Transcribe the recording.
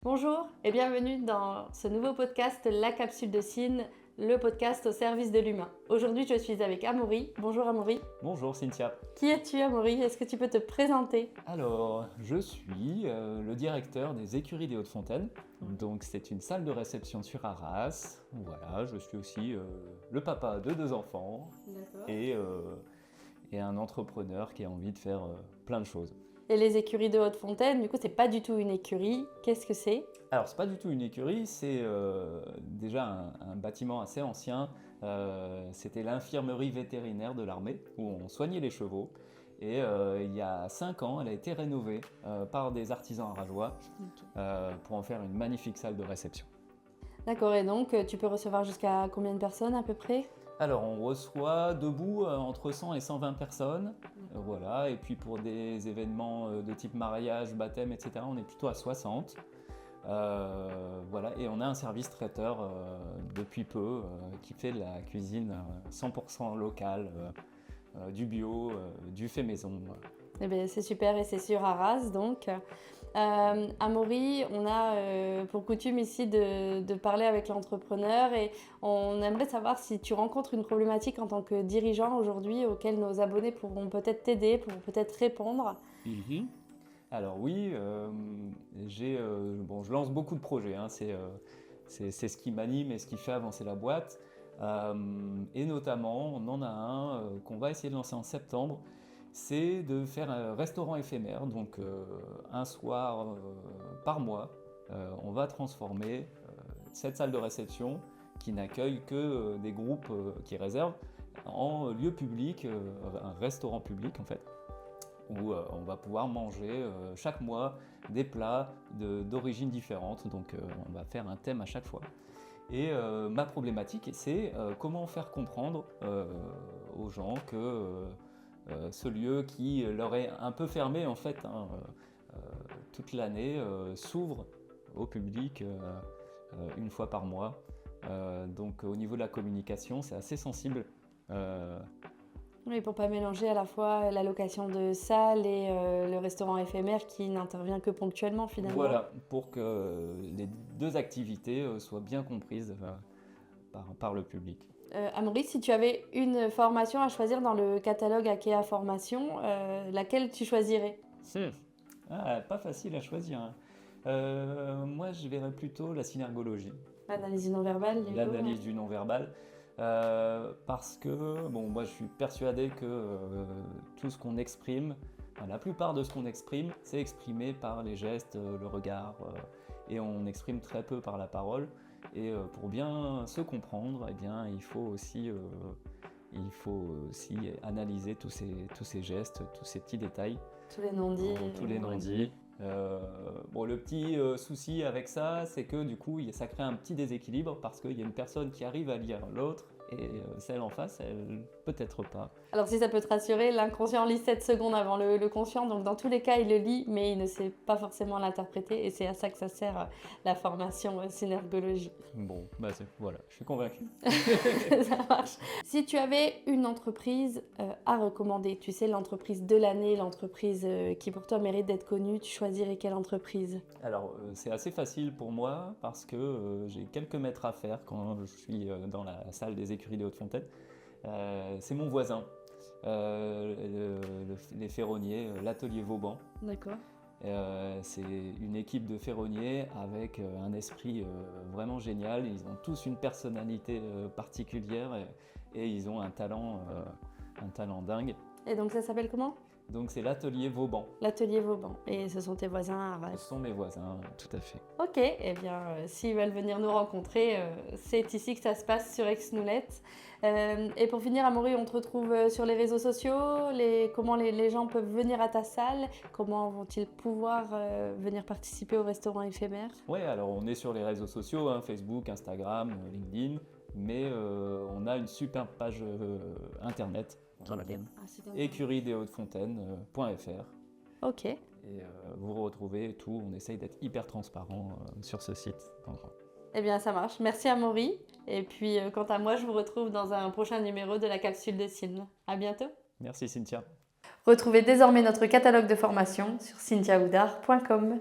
Bonjour et bienvenue dans ce nouveau podcast La Capsule de Cine, le podcast au service de l'humain. Aujourd'hui, je suis avec Amaury. Bonjour Amaury. Bonjour Cynthia. Qui es-tu Amaury? Est-ce que tu peux te présenter? Alors, je suis le directeur des Écuries des Hauts-de-Fontaine. Donc, c'est une salle de réception sur Arras. Voilà, je suis aussi le papa de 2 enfants et un entrepreneur qui a envie de faire plein de choses. Et les écuries de Haute-Fontaine, du coup, c'est pas du tout une écurie. Qu'est-ce que c'est? Alors, c'est pas du tout une écurie, c'est déjà un bâtiment assez ancien. C'était l'infirmerie vétérinaire de l'armée où on soignait les chevaux. Et il y a 5 ans, elle a été rénovée par des artisans arageois pour en faire une magnifique salle de réception. D'accord, et donc tu peux recevoir jusqu'à combien de personnes à peu près? Alors, on reçoit debout entre 100 et 120 personnes, voilà. Et puis pour des événements de type mariage, baptême, etc., on est plutôt à 60. Voilà. Et on a un service traiteur depuis peu qui fait de la cuisine 100% locale, du bio, du fait maison. Eh bien, c'est super et c'est sur Arras donc. Amaury, on a pour coutume ici de parler avec l'entrepreneur et on aimerait savoir si tu rencontres une problématique en tant que dirigeant aujourd'hui auquel nos abonnés pourront peut-être t'aider, pourront peut-être répondre. Alors oui, je lance beaucoup de projets, hein, c'est ce qui m'anime et ce qui fait avancer la boîte. Et notamment, on en a un qu'on va essayer de lancer en septembre, c'est de faire un restaurant éphémère, donc un soir par mois, on va transformer cette salle de réception qui n'accueille que des groupes qui réservent en lieu public, un restaurant public en fait, où on va pouvoir manger chaque mois des plats d'origines différentes, donc on va faire un thème à chaque fois. Et ma problématique, c'est comment faire comprendre aux gens que ce lieu qui leur est un peu fermé en fait, toute l'année, s'ouvre au public une fois par mois. Donc au niveau de la communication, c'est assez sensible. Oui, pour pas mélanger à la fois la location de salle et le restaurant éphémère qui n'intervient que ponctuellement finalement. Voilà, pour que les 2 activités soient bien comprises par le public. Amaury, si tu avais une formation à choisir dans le catalogue IKEA Formation, laquelle tu choisirais? Pas facile à choisir, hein. Moi, je verrais plutôt la synergologie, L'analyse du non-verbal, du coup. l'analyse du non-verbal, parce que moi, je suis persuadé que tout ce qu'on exprime, la plupart de ce qu'on exprime, c'est exprimé par les gestes, le regard, et on exprime très peu par la parole. Et pour bien se comprendre, eh bien, il faut aussi analyser tous ces gestes, tous ces petits détails. Tous les non-dits. Tous les non-dits. Le petit souci avec ça, c'est que du coup, ça crée un petit déséquilibre parce qu'il y a une personne qui arrive à lire l'autre et celle en face, elle peut-être pas. Alors si ça peut te rassurer, l'inconscient lit 7 secondes avant le conscient, donc dans tous les cas, il le lit, mais il ne sait pas forcément l'interpréter et c'est à ça que ça sert la formation synergologie. Voilà, je suis convaincu. Ça marche. Si tu avais une entreprise à recommander, tu sais, l'entreprise de l'année, l'entreprise qui pour toi mérite d'être connue, tu choisirais quelle entreprise? Alors, c'est assez facile pour moi parce que j'ai quelques mètres à faire quand je suis dans la salle des Écuries des Hauts-de-Fontaine. C'est mon voisin, les ferronniers, l'atelier Vauban. D'accord. C'est une équipe de ferronniers avec un esprit vraiment génial. Ils ont tous une personnalité particulière et ils ont un talent dingue. Et donc ça s'appelle comment? Donc c'est l'atelier Vauban. L'atelier Vauban. Et ce sont tes voisins à Arras? Ce sont mes voisins, tout à fait. Ok, eh bien, s'ils veulent venir nous rencontrer, c'est ici que ça se passe sur Aix-Noulette. Et pour finir, Amaury, on te retrouve sur les réseaux sociaux. Comment les gens peuvent venir à ta salle? Comment vont-ils pouvoir venir participer au restaurant éphémère? Ouais, alors on est sur les réseaux sociaux, hein, Facebook, Instagram, LinkedIn, mais on a une superbe page internet. écuriesdeshautesfontaines.fr. Ok. Et vous retrouvez tout, on essaye d'être hyper transparent sur ce site. Eh bien, ça marche. Merci Amaury. Et puis, quant à moi, je vous retrouve dans un prochain numéro de la Capsule de Cine. À bientôt. Merci Cynthia. Retrouvez désormais notre catalogue de formation sur cynthiaoudard.com.